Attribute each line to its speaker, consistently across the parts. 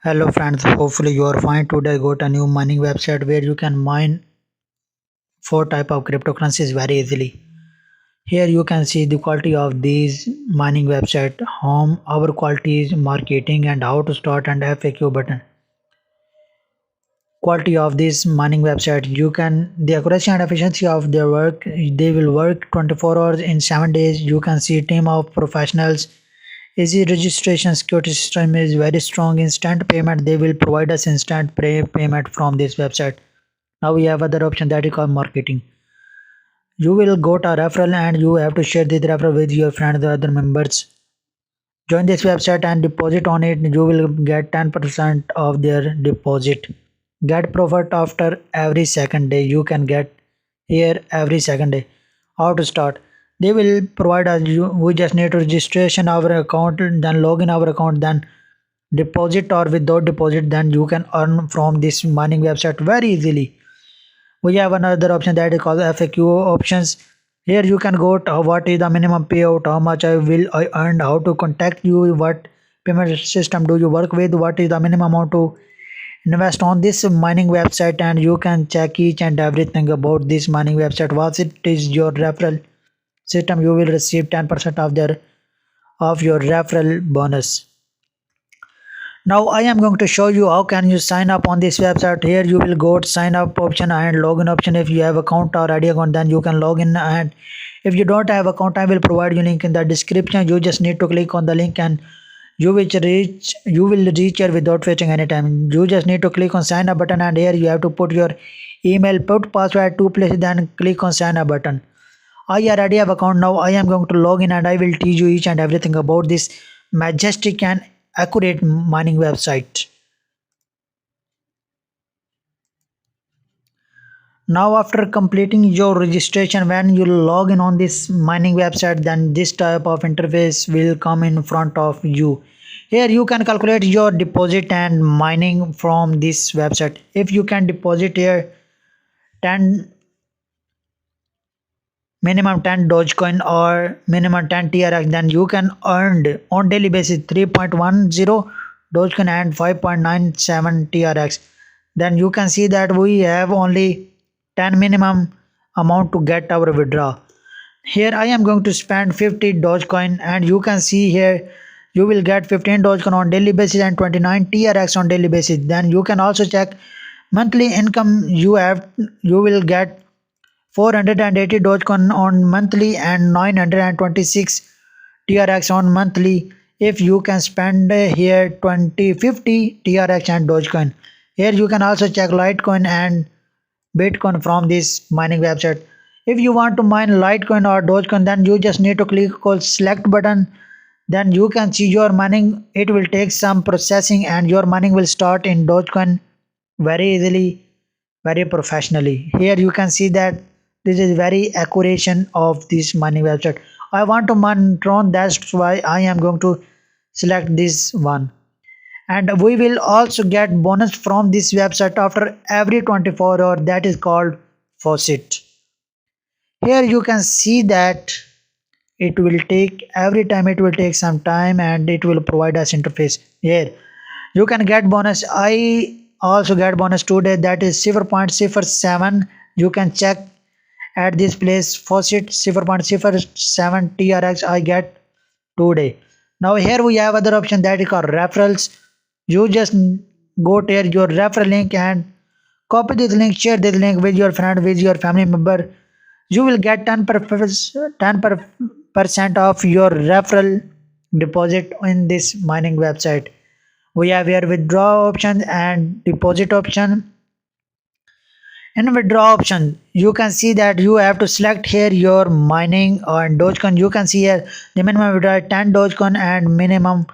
Speaker 1: Hello friends, hopefully you are fine. Today I got a new mining website where you can mine four type of cryptocurrencies very easily. Here you can see the quality of these mining website, home, our qualities, marketing and how to start and FAQ button. Quality of this mining website, you can the accuracy and efficiency of their work, they will work 24 hours in 7 days. You can see team of professionals. Easy registration, security system is very strong. Instant payment, they will provide us instant payment from this website. Now we have other option that is called marketing. You will go to a referral and you have to share this referral with your friends or other members. Join this website and deposit on it. You will get 10% of their deposit. Get profit after every second day. You can get here every second day. How to start? They will provide us. We just need to registration our account, then log in our account, then deposit or without deposit. Then you can earn from this mining website very easily. We have another option that is called FAQ options. Here you can go to what is the minimum payout, how much I earn, how to contact you, what payment system do you work with, what is the minimum amount to invest on this mining website, and you can check each and everything about this mining website. Once it is your referral system, you will receive 10% of your referral bonus. Now I am going to show you how can you sign up on this website. Here you will go to sign up option and login option. If you have account or ID account, then you can log in, and if you don't have account, I will provide you link in the description. You just need to click on the link and you will reach here without wasting any time. You just need to click on sign up button, and here you have to put your email, put password, two places, then click on sign up button. I already have account. Now I am going to log in and I will teach you each and everything about this majestic and accurate mining website. Now after completing your registration, when you log in on this mining website, then this type of interface will come in front of you. Here you can calculate your deposit and mining from this website. If you can deposit here 10 minimum 10 Dogecoin or minimum 10 TRX, then you can earn on daily basis 3.10 Dogecoin and 5.97 TRX. Then you can see that we have only 10 minimum amount to get our withdrawal. Here I am going to spend 50 Dogecoin, and you can see here you will get 15 Dogecoin on daily basis and 29 TRX on daily basis. Then you can also check monthly income. You will get 480 Dogecoin on monthly and 926 TRX on monthly if you can spend here 2050 TRX and Dogecoin. Here you can also check Litecoin and Bitcoin from this mining website. If you want to mine Litecoin or Dogecoin, then you just need to click on select button. Then you can see your mining. It will take some processing and your mining will start in Dogecoin very easily, very professionally. Here you can see that this is very accurate of this mining website. I want to mine Tron, that's why I am going to select this one. And we will also get bonus from this website after every 24 hours, that is called faucet. Here you can see that it will take every time, it will take some time, and it will provide us interface. Here you can get bonus. I also get bonus today, that is 0.07. You can check at this place faucet 0.07 TRX I get today. Now here we have other option that is called referrals. You just go to your referral link and copy this link, share this link with your friend, with your family member. You will get 10% of your referral deposit in this mining website. We have here withdraw option and deposit option. In withdraw option, you can see that you have to select here your mining or Dogecoin. You can see here the minimum withdrawal 10 Dogecoin and minimum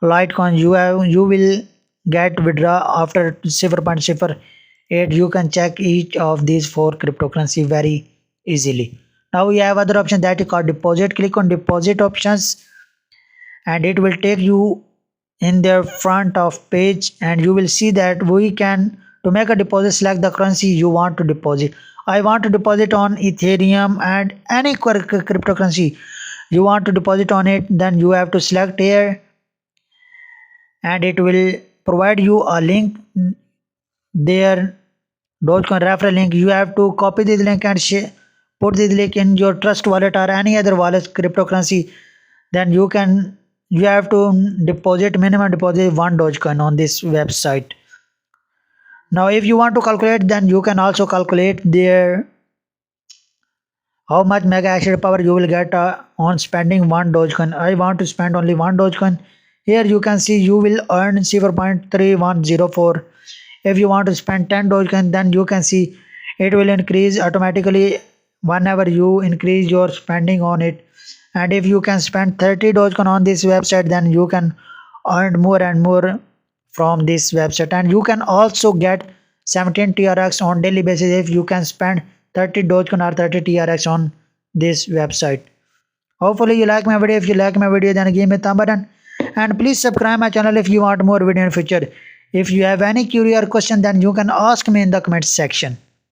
Speaker 1: Litecoin. You will get withdraw after 0.08. You can check each of these four cryptocurrency very easily. Now we have other option that is called deposit. Click on deposit options and it will take you in their front of page, and you will see that we can to make a deposit select the currency you want to deposit. I want to deposit on Ethereum and any cryptocurrency you want to deposit on it. Then you have to select here and it will provide you a link, their Dogecoin referral link. You have to copy this link and put this link in your Trust wallet or any other wallet cryptocurrency. Then you have to deposit minimum deposit 1 Dogecoin on this website. Now if you want to calculate, then you can also calculate their how much mega hash power you will get on spending 1 Dogecoin. I want to spend only 1 Dogecoin. Here you can see you will earn 0.3104. If you want to spend 10 Dogecoin, then you can see it will increase automatically whenever you increase your spending on it. And if you can spend 30 Dogecoin on this website, then you can earn more and more from this website. And you can also get 17 TRX on daily basis if you can spend 30 Dogecoin or 30 TRX on this website. Hopefully you like my video. If you like my video, then give me a thumb button. And please subscribe my channel if you want more video in future. If you have any query or question, then you can ask me in the comment section.